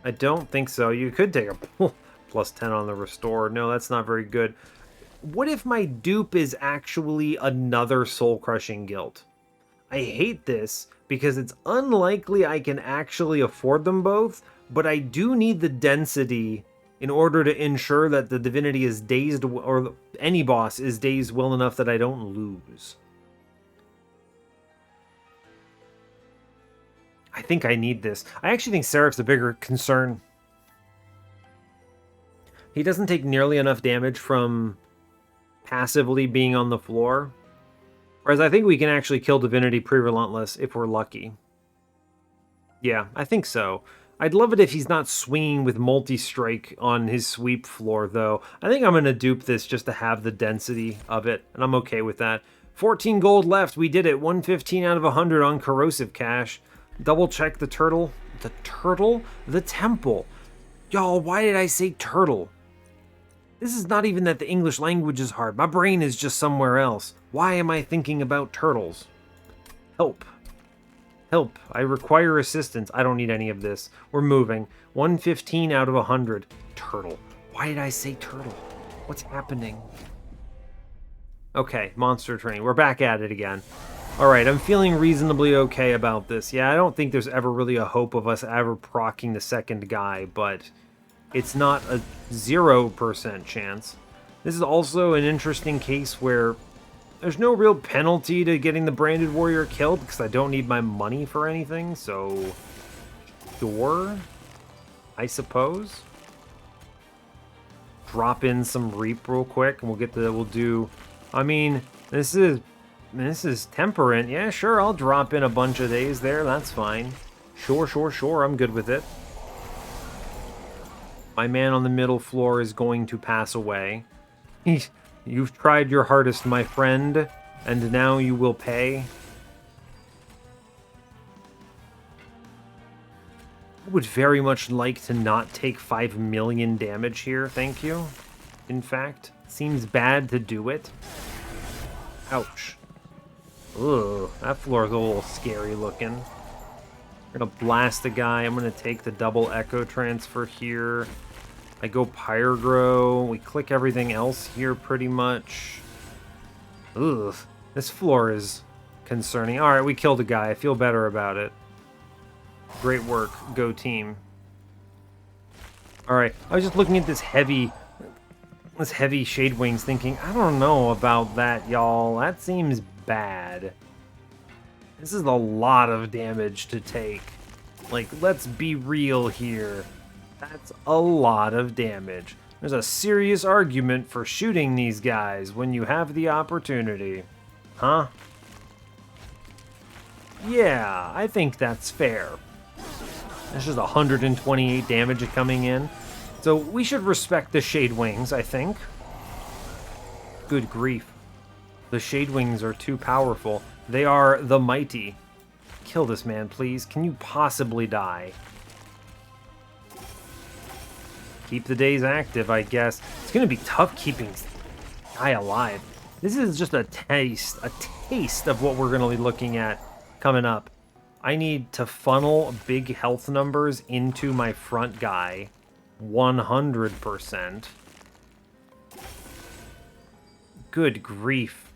I don't think so. You could take a +10 on the restore. No, that's not very good. What if my dupe is actually another soul-crushing guilt? I hate this because it's unlikely I can actually afford them both, but I do need the density in order to ensure that the divinity is dazed, or any boss is dazed well enough that I don't lose. I think I need this. I actually think Seraph's a bigger concern. He doesn't take nearly enough damage from passively being on the floor. Whereas I think we can actually kill Divinity pre-relentless if we're lucky. Yeah, I think so. I'd love it if he's not swinging with multi-strike on his sweep floor, though. I think I'm going to dupe this just to have the density of it, and I'm okay with that. 14 gold left. We did it. 115 out of 100 on Corrosive Cash. Double check the turtle. The turtle? The temple. Y'all, why did I say turtle? This is not even that the English language is hard. My brain is just somewhere else. Why am I thinking about turtles? Help. Help. I require assistance. I don't need any of this. We're moving. 115 out of 100. Turtle. Why did I say turtle? What's happening? Okay, Monster Train. We're back at it again. Alright, I'm feeling reasonably okay about this. Yeah, I don't think there's ever really a hope of us ever proccing the second guy, but it's not a 0% chance. This is also an interesting case where There's no real penalty to getting the Branded Warrior killed because I don't need my money for anything, so sure, I suppose. Drop in some Reap real quick and we'll do, I mean, this is temperate. Yeah, sure, I'll drop in a bunch of days there, that's fine. Sure, I'm good with it. My man on the middle floor is going to pass away. You've tried your hardest, my friend, and now you will pay. I would very much like to not take 5 million damage here, thank you. In fact, seems bad to do it. Ouch. Ugh, that floor is a little scary looking. I'm gonna blast a guy. I'm gonna take the double echo transfer here. I go Pyrogrow. We click everything else here pretty much. Ugh, this floor is concerning. All right, we killed a guy. I feel better about it. Great work, go team. All right, I was just looking at this heavy Shade Wings thinking, I don't know about that, y'all. That seems bad. This is a lot of damage to take. Like, let's be real here. That's a lot of damage. There's a serious argument for shooting these guys when you have the opportunity. Huh? Yeah, I think that's fair. That's just 128 damage coming in. So we should respect the Shade Wings, I think. Good grief. The Shade Wings are too powerful. They are the mighty. Kill this man, please. Can you possibly die? Keep the days active, I guess. It's going to be tough keeping this guy alive. This is just a taste of what we're going to be looking at coming up. I need to funnel big health numbers into my front guy. 100%. Good grief.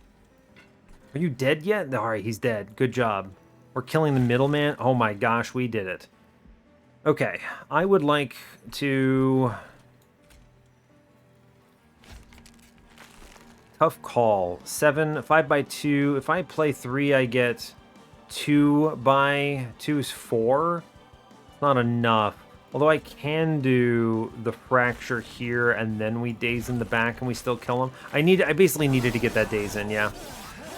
Are you dead yet? Alright, he's dead. Good job. We're killing the middleman. Oh my gosh, we did it. Okay, I would like to... Tough call. 5x2. If I play 3, I get 2x2 is 4. Not enough. Although I can do the fracture here and then we daze in the back and we still kill him. I basically needed to get that daze in, yeah.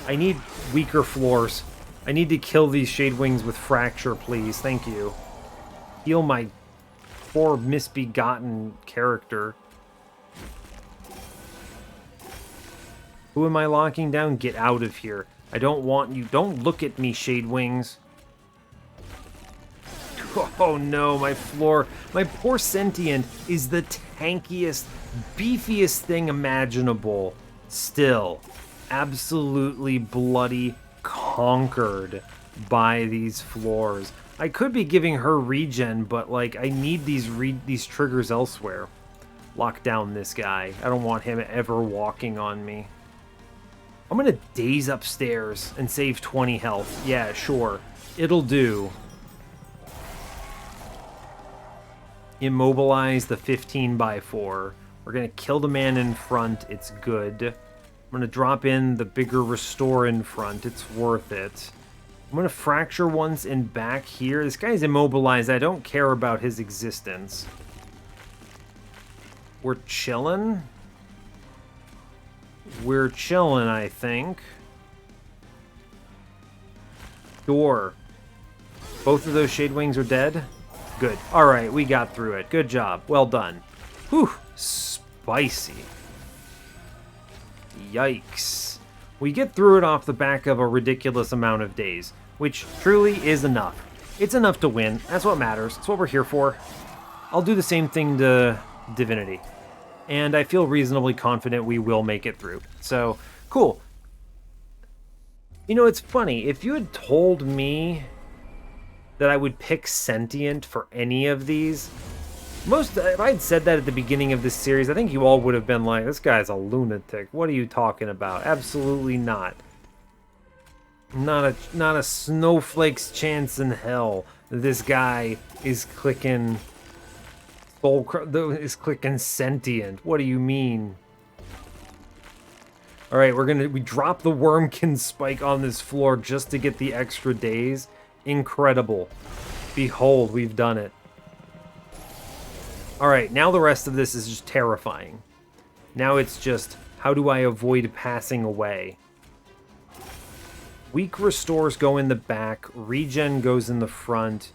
I need weaker floors. I need to kill these Shade Wings with fracture, please. Thank you. Heal my poor misbegotten character. Who am I locking down? Get out of here. I don't want you. Don't look at me, Shade Wings. Oh no, my floor. My poor Sentient is the tankiest, beefiest thing imaginable. Still, absolutely bloody conquered by these floors. I could be giving her regen, but like I need these triggers elsewhere. Lock down this guy. I don't want him ever walking on me. I'm gonna daze upstairs and save 20 health. Yeah, sure. It'll do. Immobilize the 15x4. We're gonna kill the man in front. It's good. I'm gonna drop in the bigger restore in front. It's worth it. I'm gonna fracture once in back here. This guy's immobilized. I don't care about his existence. We're chillin'. We're chillin', I think. Door. Both of those Shade Wings are dead? Good. Alright, we got through it. Good job. Well done. Whew. Spicy. Yikes. We get through it off the back of a ridiculous amount of days, which truly is enough. It's enough to win. That's what matters. It's what we're here for. I'll do the same thing to Divinity. And I feel reasonably confident we will make it through. So, cool. You know, it's funny. If you had told me that I would pick Sentient for any of these, if I had said that at the beginning of this series, I think you all would have been like, this guy's a lunatic. What are you talking about? Absolutely not. Not a snowflake's chance in hell this guy is clicking Sentient. What do you mean? All right, we drop the Wurmkin spike on this floor just to get the extra days. Incredible. Behold, we've done it. All right, now the rest of this is just terrifying. Now it's just, how do I avoid passing away? Weak restores go in the back. Regen goes in the front.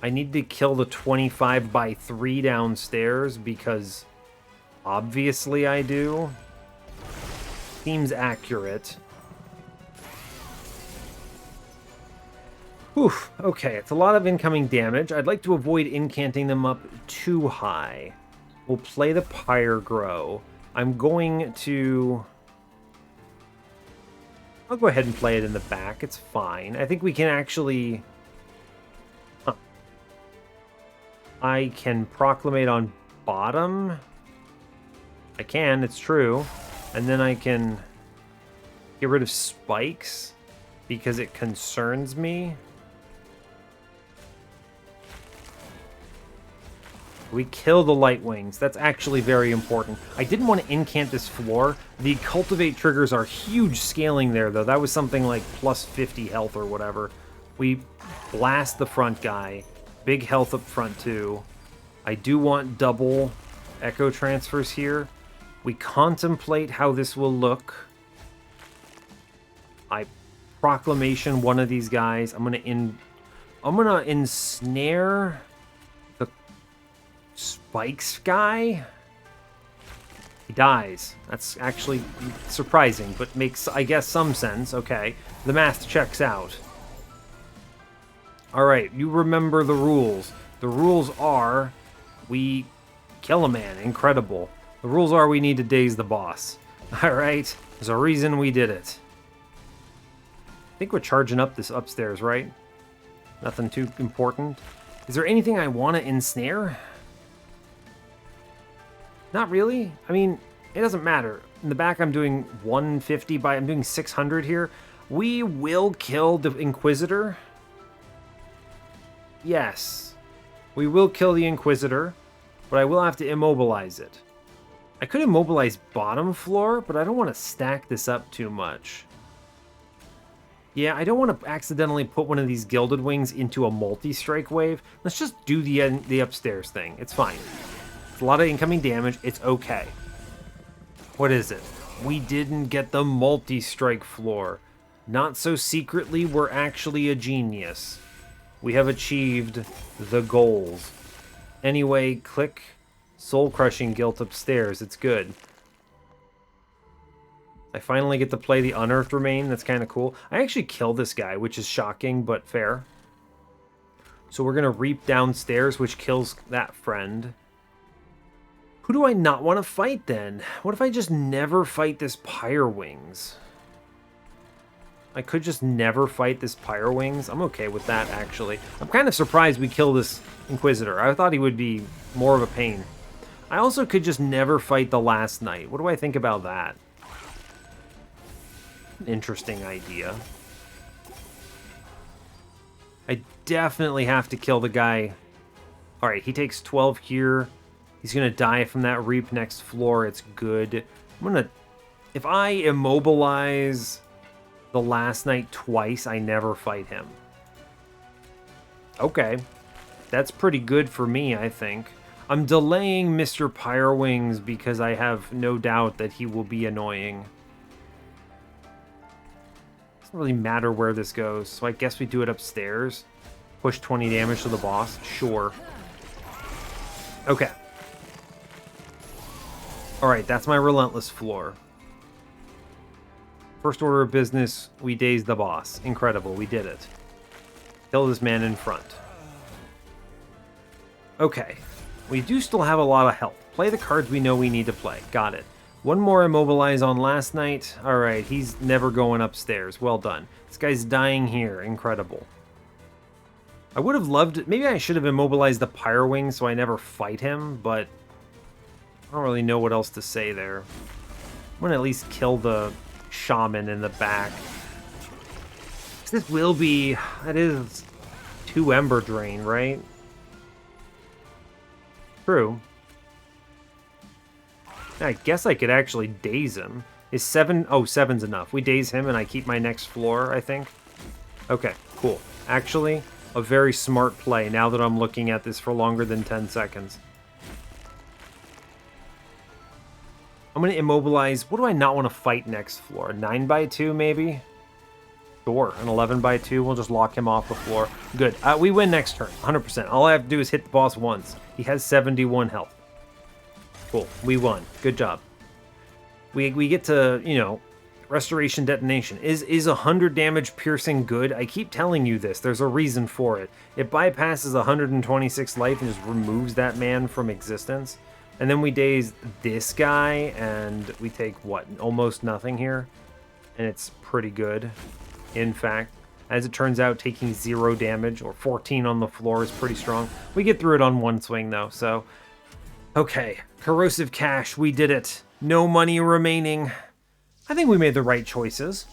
I need to kill the 25x3 downstairs because obviously I do. Seems accurate. Whew, okay, it's a lot of incoming damage. I'd like to avoid incanting them up too high. We'll play the Pyre Grow. I'm going to... I'll go ahead and play it in the back. It's fine. I think we can actually... Huh. I can Proclamate on bottom. I can, it's true. And then I can get rid of spikes because it concerns me. We kill the light wings. That's actually very important. I didn't want to incant this floor. The cultivate triggers are huge scaling there, though. That was something like plus 50 health or whatever. We blast the front guy. Big health up front, too. I do want double echo transfers here. We contemplate how this will look. I proclamation one of these guys. I'm gonna ensnare the spikes guy. He dies. That's actually surprising, but makes, I guess, some sense. Okay, the math checks out. All right, you remember the rules. The rules are we kill a man. Incredible. The rules are we need to daze the boss. All right, there's a reason we did it. I think we're charging up this upstairs, right? Nothing too important. Is there anything I want to ensnare? Not really. I mean, it doesn't matter. In the back, I'm doing 150 by... I'm doing 600 here. We will kill the Inquisitor. Yes. We will kill the Inquisitor, but I will have to immobilize it. I could immobilize bottom floor, but I don't want to stack this up too much. Yeah, I don't want to accidentally put one of these Gilded Wings into a multi-strike wave. Let's just do the upstairs thing. It's fine. It's a lot of incoming damage. It's okay. What is it? We didn't get the multi-strike floor. Not so secretly, we're actually a genius. We have achieved the goals. Anyway, click soul-crushing guilt upstairs. It's good. I finally get to play the Unearthed Remain. That's kind of cool. I actually kill this guy, which is shocking, but fair. So we're going to reap downstairs, which kills that friend. Who do I not want to fight, then? What if I just never fight this Pyre Wings? I could just never fight this Pyre Wings. I'm okay with that, actually. I'm kind of surprised we kill this Inquisitor. I thought he would be more of a pain. I also could just never fight the Last Knight. What do I think about that? Interesting idea. I definitely have to kill the guy. Alright, he takes 12 here. He's going to die from that reap next floor. It's good. I'm going to... If I immobilize the Last Knight twice, I never fight him. Okay. That's pretty good for me, I think. I'm delaying Mr. Pyre Wings because I have no doubt that he will be annoying. Doesn't really matter where this goes, so I guess we do it upstairs. Push 20 damage to the boss. Sure. Okay. Alright, that's my Relentless floor. First order of business, we daze the boss. Incredible, we did it. Kill this man in front. Okay. We do still have a lot of health. Play the cards we know we need to play. Got it. One more immobilize on Last Knight. Alright, he's never going upstairs. Well done. This guy's dying here. Incredible. I would have loved... Maybe I should have immobilized the Pyre Wing so I never fight him, but... I don't really know what else to say there. I'm going to at least kill the Shaman in the back. This will be... That is 2 Ember Drain, right? True. I guess I could actually daze him. Is 7... Oh, 7's enough. We daze him and I keep my next floor, I think. Okay, cool. Actually, a very smart play now that I'm looking at this for longer than 10 seconds. I'm going to immobilize... What do I not want to fight next floor? 9x2, maybe? Sure, an 11x2. We'll just lock him off the floor. Good. We win next turn, 100%. All I have to do is hit the boss once. He has 71 health. Cool. We won. Good job. We get to, you know, Restoration Detonation. Is 100 damage piercing good? I keep telling you this. There's a reason for it. It bypasses 126 life and just removes that man from existence. And then we daze this guy, and we take, what, almost nothing here? And it's pretty good, in fact. As it turns out, taking 0 damage, or 14 on the floor, is pretty strong. We get through it on one swing, though, so... Okay, Corrosive Cash, we did it. No money remaining. I think we made the right choices.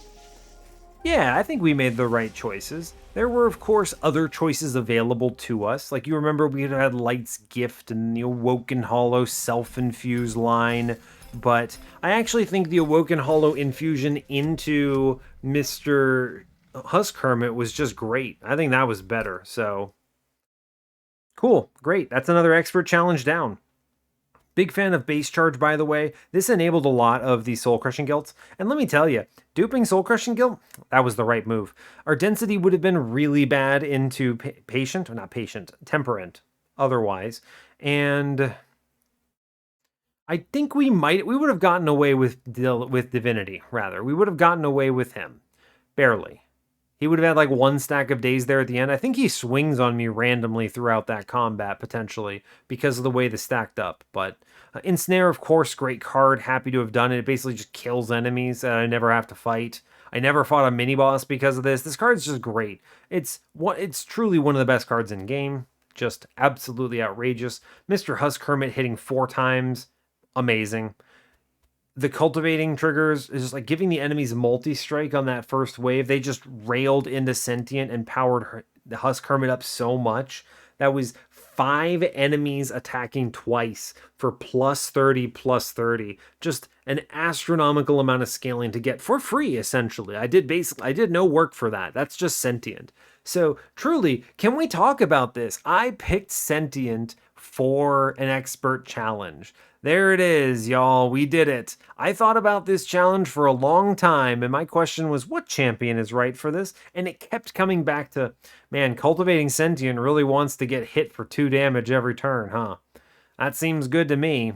Yeah, I think we made the right choices. There were, of course, other choices available to us. Like, you remember we had Light's Gift and the Awoken Hollow self-infused line. But I actually think the Awoken Hollow infusion into Mr. Husk Hermit was just great. I think that was better, so... Cool, great. That's another expert challenge down. Big fan of base charge, by the way. This enabled a lot of the soul crushing guilds. And let me tell you, duping soul crushing guild, that was the right move. Our density would have been really bad into temperate otherwise. And I think we would have gotten away with Divinity, rather. We would have gotten away with him. Barely. He would have had like 1 stack of days there at the end. I think he swings on me randomly throughout that combat, potentially, because of the way they stacked up. But Ensnare, of course, great card. Happy to have done it. It basically just kills enemies that I never have to fight. I never fought a mini-boss because of this. This card's just great. It's truly one of the best cards in game. Just absolutely outrageous. Mr. Husk Hermit hitting 4 times. Amazing. The cultivating triggers is just like giving the enemies multi-strike on that first wave. They just railed into Sentient and powered the Husk Hermit up so much. That was 5 enemies attacking twice for plus 30, plus 30. Just an astronomical amount of scaling to get for free, essentially. I did no work for that. That's just Sentient. So truly, can we talk about this? I picked Sentient for an expert challenge. There it is, y'all. We did it. I thought about this challenge for a long time, and my question was, what champion is right for this? And it kept coming back to, man, cultivating Sentient really wants to get hit for 2 damage every turn, huh? That seems good to me.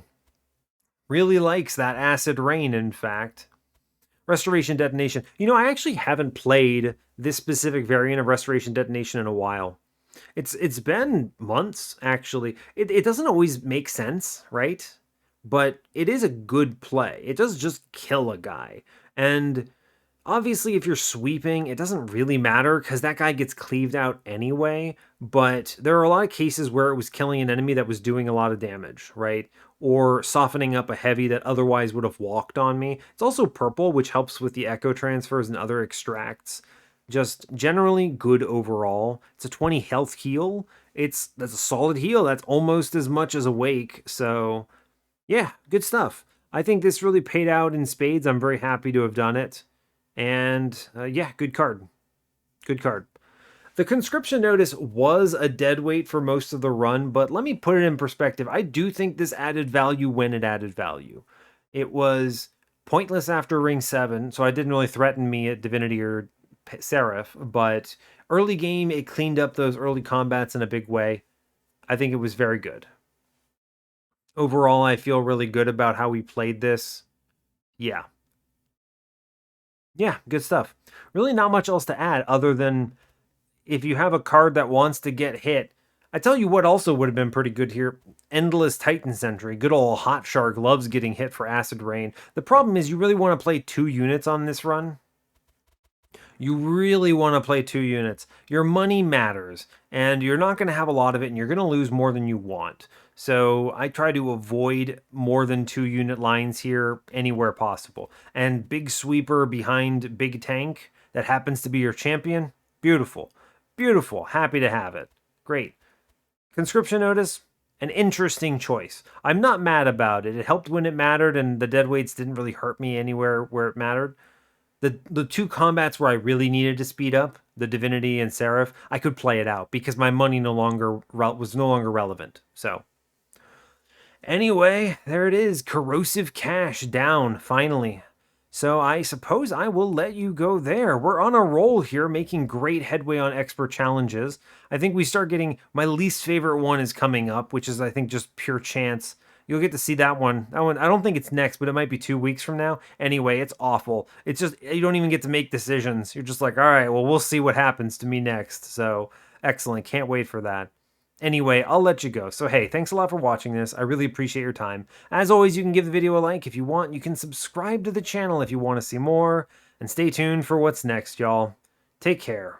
Really likes that acid rain, in fact. Restoration Detonation. You know, I actually haven't played this specific variant of Restoration Detonation in a while. It's been months, actually. It doesn't always make sense, right? But it is a good play. It does just kill a guy. And obviously, if you're sweeping, it doesn't really matter because that guy gets cleaved out anyway. But there are a lot of cases where it was killing an enemy that was doing a lot of damage, right? Or softening up a heavy that otherwise would have walked on me. It's also purple, which helps with the echo transfers and other extracts. Just generally good overall. It's a 20 health heal. That's a solid heal. That's almost as much as Awake. So yeah, good stuff. I think this really paid out in spades. I'm very happy to have done it. And yeah, good card. Good card. The conscription notice was a dead weight for most of the run, but let me put it in perspective. I do think this added value when it added value. It was pointless after Ring 7, so it didn't really threaten me at Divinity or Seraph, but early game, it cleaned up those early combats in a big way. I think it was very good. Overall, I feel really good about how we played this. Yeah. Yeah, good stuff. Really not much else to add other than if you have a card that wants to get hit. I tell you what also would have been pretty good here. Endless Titan Sentry. Good old Hot Shark loves getting hit for Acid Rain. The problem is you really want to play 2 units on this run. You really want to play 2 units. Your money matters, and you're not going to have a lot of it, and you're going to lose more than you want. So I try to avoid more than 2 unit lines here anywhere possible. And big sweeper behind big tank that happens to be your champion, beautiful. Beautiful. Happy to have it. Great. Conscription notice, An interesting choice. I'm not mad about it. It helped when it mattered, and the deadweights didn't really hurt me anywhere where it mattered. The two combats where I really needed to speed up, the Divinity and Seraph, I could play it out because my money was no longer relevant. So anyway, there it is. Corrosive cash down finally. So I suppose I will let you go there. We're on a roll here, making great headway on expert challenges. I think we start getting my least favorite one is coming up, which is I think just pure chance. You'll get to see that one. That one, I don't think it's next, but it might be 2 weeks from now. Anyway, it's awful. It's just you don't even get to make decisions. You're just like, all right, well, we'll see what happens to me next. So excellent. Can't wait for that. Anyway, I'll let you go. So hey, thanks a lot for watching this. I really appreciate your time. As always, you can give the video a like if you want. You can subscribe to the channel if you want to see more. And stay tuned for what's next, y'all. Take care.